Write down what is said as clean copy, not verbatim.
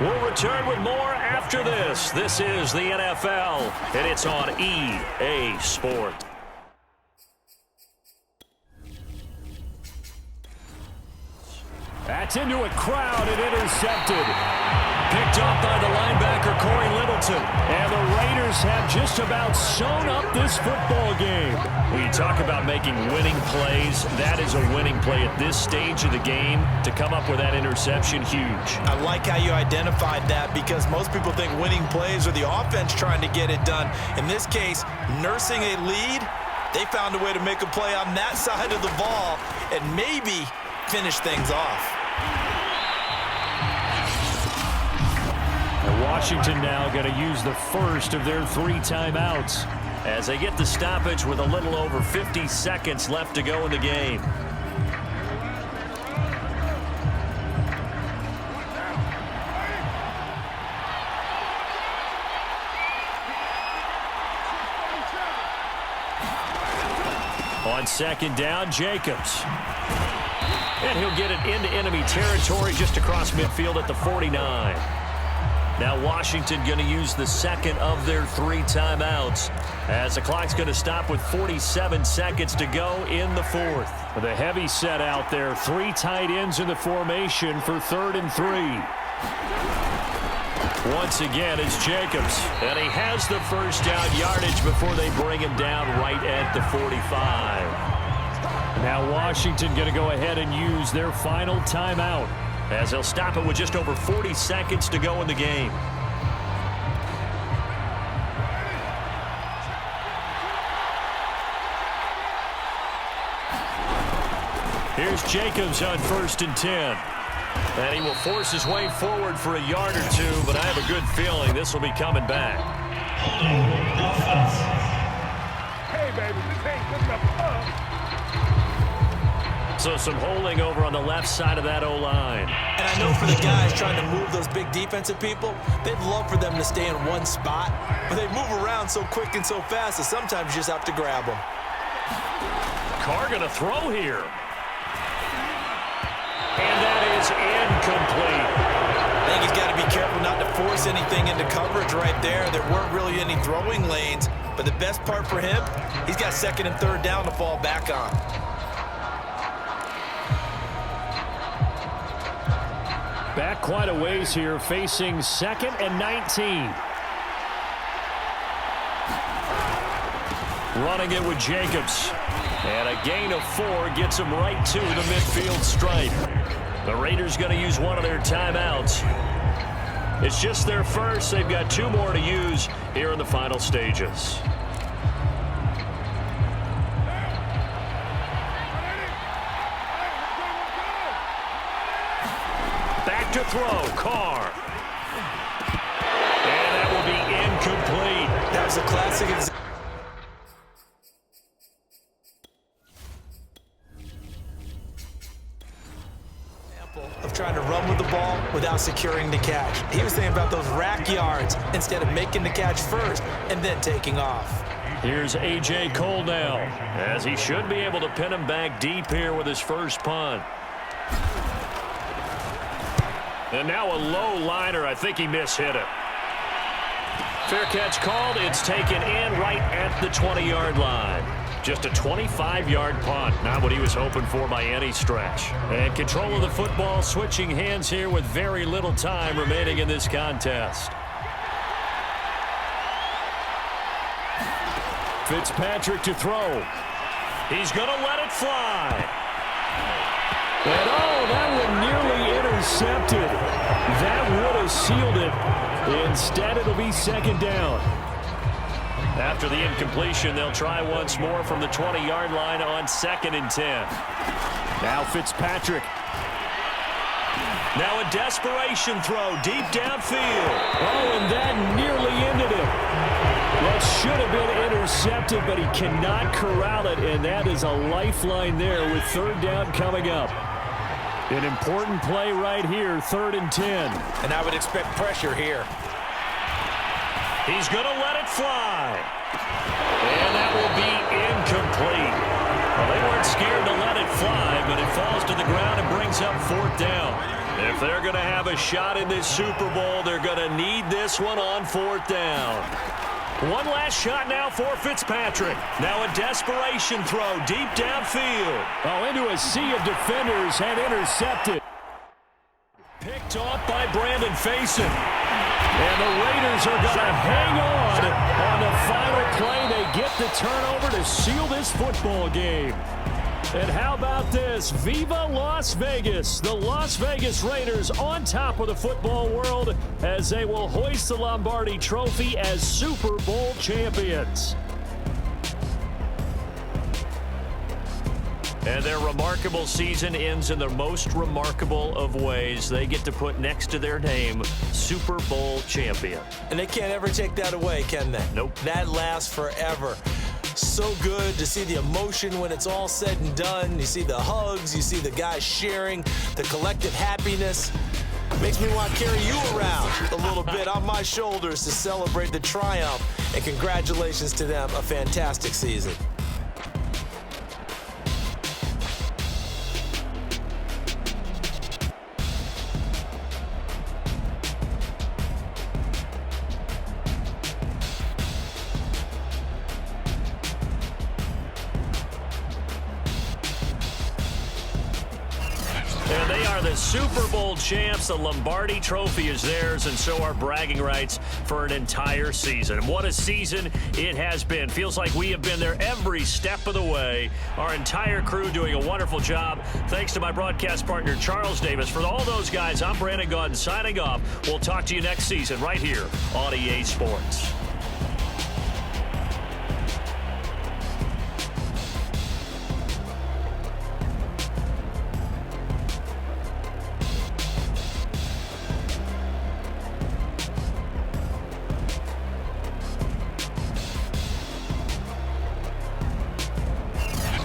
We'll return with more after this. This is the NFL, and it's on EA Sport. That's into a crowd and intercepted. Picked off by the linebacker, Corey Littleton. And the Raiders have just about sewn up this football game. When you talk about making winning plays, that is a winning play at this stage of the game. To come up with that interception, huge. I like how you identified that because most people think winning plays are the offense trying to get it done. In this case, nursing a lead, they found a way to make a play on that side of the ball and maybe finish things off. And Washington now going to use the first of their 3 timeouts as they get the stoppage with a little over 50 seconds left to go in the game. On second down, Jacobs. And he'll get it into enemy territory just across midfield at the 49. Now Washington going to use the second of their 3 timeouts as the clock's going to stop with 47 seconds to go in the 4th. The heavy set out there. 3 tight ends in the formation for 3rd and 3. Once again, it's Jacobs. And he has the first down yardage before they bring him down right at the 45. Now Washington going to go ahead and use their final timeout as they'll stop it with just over 40 seconds to go in the game. Here's Jacobs on 1st and 10. And he will force his way forward for a yard or 2, but I have a good feeling this will be coming back. Hey, baby, this ain't good enough. So some holding over on the left side of that O-line. And I know for the guys trying to move those big defensive people, they'd love for them to stay in one spot, but they move around so quick and so fast that sometimes you just have to grab them. Carr going to throw here. And that is incomplete. I think he's got to be careful not to force anything into coverage right there. There weren't really any throwing lanes, but the best part for him, he's got 2nd and 3rd down to fall back on. Back quite a ways here, facing 2nd and 19. Running it with Jacobs. And a gain of 4 gets him right to the midfield stripe. The Raiders going to use one of their timeouts. It's just their first. They've got 2 more to use here in the final stages. Back to throw, Carr. And that will be incomplete. That was a classic example of trying to run with the ball without securing the catch. He was thinking about those rack yards instead of making the catch first and then taking off. Here's A.J. Cole now, as he should be able to pin him back deep here with his first punt. And now a low liner. I think he mishit it. Fair catch called. It's taken in right at the 20-yard line. Just a 25-yard punt. Not what he was hoping for by any stretch. And control of the football switching hands here with very little time remaining in this contest. Fitzpatrick to throw. He's going to let it fly. And oh, that one nearly intercepted. That would have sealed it. Instead, it'll be 2nd down. After the incompletion, they'll try once more from the 20-yard line on 2nd and 10. Now Fitzpatrick. Now a desperation throw deep downfield. Oh, and that nearly ended it. That should have been intercepted, but he cannot corral it, and that is a lifeline there with 3rd down coming up. An important play right here, 3rd and 10. And I would expect pressure here. He's going to let it fly. And that will be incomplete. Well, they weren't scared to let it fly, but it falls to the ground and brings up 4th down. If they're going to have a shot in this Super Bowl, they're going to need this one on 4th down. One last shot now for Fitzpatrick. Now a desperation throw deep downfield. Oh, into a sea of defenders and intercepted. Picked off by Brandon Faison. And the Raiders are going to hang on the final play. They get the turnover to seal this football game. And how about this? Viva Las Vegas! The Las Vegas Raiders on top of the football world as they will hoist the Lombardi Trophy as Super Bowl champions. And their remarkable season ends in the most remarkable of ways. They get to put next to their name, Super Bowl champion. And they can't ever take that away, can they? Nope. That lasts forever. So good to see the emotion when it's all said and done. You see the hugs, you see the guys sharing, the collective happiness. Makes me want to carry you around a little bit on my shoulders to celebrate the triumph. And congratulations to them, a fantastic season. And they are the Super Bowl champs. The Lombardi Trophy is theirs, and so are bragging rights for an entire season. What a season it has been. Feels like we have been there every step of the way. Our entire crew doing a wonderful job. Thanks to my broadcast partner, Charles Davis. For all those guys, I'm Brandon Gaudin signing off. We'll talk to you next season right here on EA Sports.